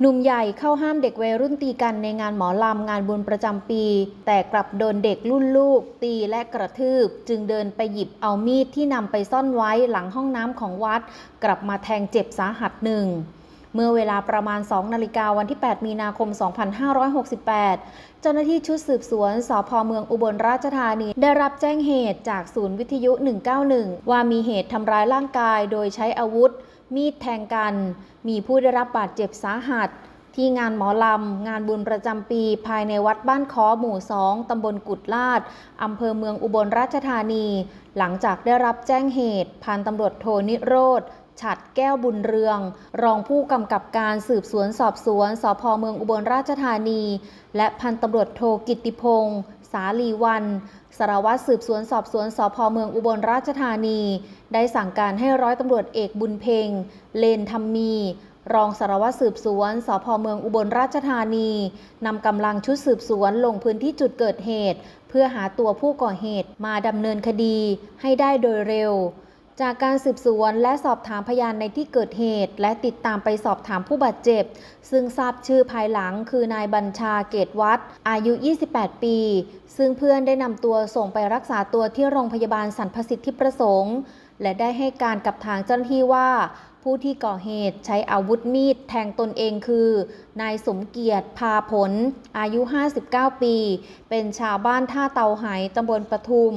หนุ่มใหญ่เข้าห้ามเด็กวัยรุ่นตีกันในงานหมอลำงานบุญประจำปีแต่กลับโดนเด็กรุ่นลูกตีและกระทืบจึงเดินไปหยิบเอามีดที่นำไปซ่อนไว้หลังห้องน้ำของวัดกลับมาแทงเจ็บสาหัสหนึ่งเมื่อเวลาประมาณ 2 นาฬิกาวันที่ 8 มีนาคม 2568 เจ้าหน้าที่ชุดสืบสวนสภ.เมืองอุบลราชธานีได้รับแจ้งเหตุจากศูนย์วิทยุ 191 ว่ามีเหตุทำร้ายร่างกายโดยใช้อาวุธมีดแทงกันมีผู้ได้รับบาดเจ็บสาหัสที่งานหมอลำงานบุญประจำปีภายในวัดบ้านค้อหมู่ 2 ตำบลกุดลาดอำเภอเมืองอุบลราชธานีหลังจากได้รับแจ้งเหตุพันตำรวจโทนิโรธฉัตรแก้วบุญเรืองรองผู้กำกับการสืบสวนสอบสวนสภ.เมืองอุบลราชธานีและพันตำรวจโทกิตติพงศ์สาลีวันสารวัตรสืบสวนสอบสวนสภ.เมืองอุบลราชธานีได้สั่งการให้ร้อยตำรวจเอกบุญเพ็งเลนธรรมีรองสารวัตรสืบสวนสภ.เมืองอุบลราชธานีนำกำลังชุดสืบสวนลงพื้นที่จุดเกิดเหตุเพื่อหาตัวผู้ก่อเหตุมาดำเนินคดีให้ได้โดยเร็วจากการสืบสวนและสอบถามพยานในที่เกิดเหตุและติดตามไปสอบถามผู้บาดเจ็บซึ่งทราบชื่อภายหลังคือนายบัญชาเกตวัฒน์อายุ 28 ปีซึ่งเพื่อนได้นำตัวส่งไปรักษาตัวที่โรงพยาบาลสรรพสิทธิประสงค์และได้ให้การกับทางเจ้าหน้าที่ว่าผู้ที่ก่อเหตุใช้อาวุธมีดแทงตนเองคือนายสมเกียรติพาผลอายุ 59 ปีเป็นชาวบ้านท่าเตาไหตำบลปทุม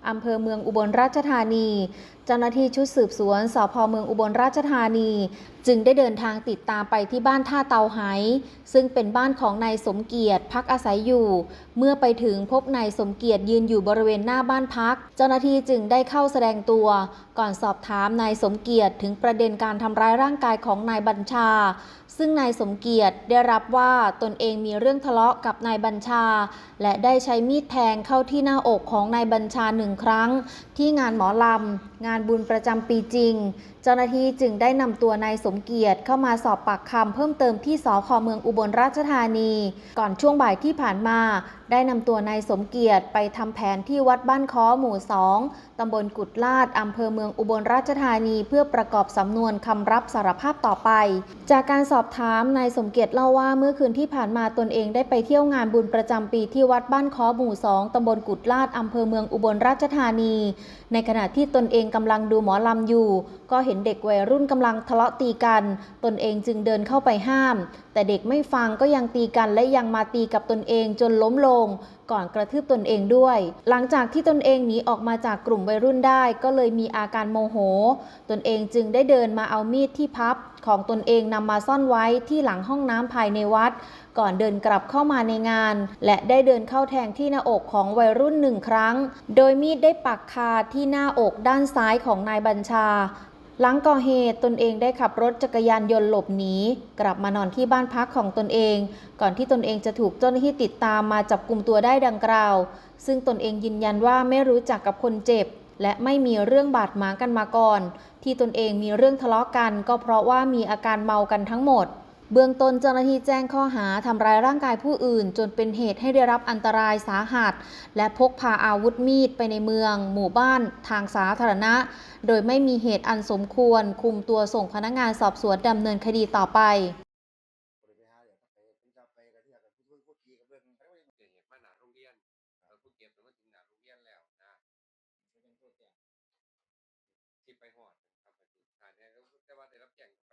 อำเภอเมืองอุบลราชธานีเจ้าหน้าที่ชุดสืบสวนสภ.เมืองอุบลราชธานีจึงได้เดินทางติดตามไปที่บ้านท่าเตาไหซึ่งเป็นบ้านของนายสมเกียรติพักอาศัยอยู่เมื่อไปถึงพบนายสมเกียรติยืนอยู่บริเวณหน้าบ้านพักเจ้าหน้าที่จึงได้เข้าแสดงตัวก่อนสอบถามนายสมเกียรติถึงประเด็นการทำร้ายร่างกายของนายบัญชาซึ่งนายสมเกียรติได้รับว่าตนเองมีเรื่องทะเลาะกับนายบัญชาและได้ใช้มีดแทงเข้าที่หน้าอกของนายบัญชา1 ครั้งที่งานหมอลำงานบุญประจำปีจริงเจ้าหน้าที่จึงได้นำตัวนายสมเกียรติเข้ามาสอบปากคำเพิ่มเติมที่สภ.เมืองอุบลราชธานีก่อนช่วงบ่ายที่ผ่านมาได้นำตัวนายสมเกียรติไปทำแผนที่วัดบ้านค้อหมู่ 2 ตำบลกุดลาดอำเภอเมืองอุบลราชธานีเพื่อประกอบสำนวนคำรับสารภาพต่อไปจากการสอบถามนายสมเกียรติเล่าว่าเมื่อคืนที่ผ่านมาตนเองได้ไปเที่ยวงานบุญประจำปีที่วัดบ้านค้อหมู่ 2 ตำบลกุดลาดอำเภอเมืองอุบลราชธานีในขณะที่ตนเองกำลังดูหมอลำอยู่ก็เห็นเด็กวัยรุ่นกำลังทะเลาะตีกันตนเองจึงเดินเข้าไปห้ามแต่เด็กไม่ฟังก็ยังตีกันและยังมาตีกับตนเองจนล้มลงก่อนกระทืบตนเองด้วยหลังจากที่ตนเองหนีออกมาจากกลุ่มวัยรุ่นได้ก็เลยมีอาการโมโหตนเองจึงได้เดินมาเอามีดที่พับของตนเองนำมาซ่อนไว้ที่หลังห้องน้ำภายในวัดก่อนเดินกลับเข้ามาในงานและได้เดินเข้าแทงที่หน้าอกของวัยรุ่น1 ครั้งโดยมีดได้ปักคาที่หน้าอกด้านซ้ายของนายบัญชาหลังก่อเหตุตนเองได้ขับรถจักรยานยนต์หลบหนีกลับมานอนที่บ้านพักของตนเองก่อนที่ตนเองจะถูกเจ้าหน้าที่ติดตามมาจับกุมตัวได้ดังกล่าวซึ่งตนเองยืนยันว่าไม่รู้จักกับคนเจ็บและไม่มีเรื่องบาดหมางกันมาก่อนที่ตนเองมีเรื่องทะเลาะกันก็เพราะว่ามีอาการเมากันทั้งหมดเบื้องต้นเจ้าหน้าที่แจ้งข้อหาทำร้ายร่างกายผู้อื่นจนเป็นเหตุให้ได้รับอันตรายสาหัสและพกพาอาวุธมีดไปในเมืองหมู่บ้านทางสาธารณะโดยไม่มีเหตุอันสมควรคุมตัวส่งพนักงานสอบสวนดำเนินคดีต่อไป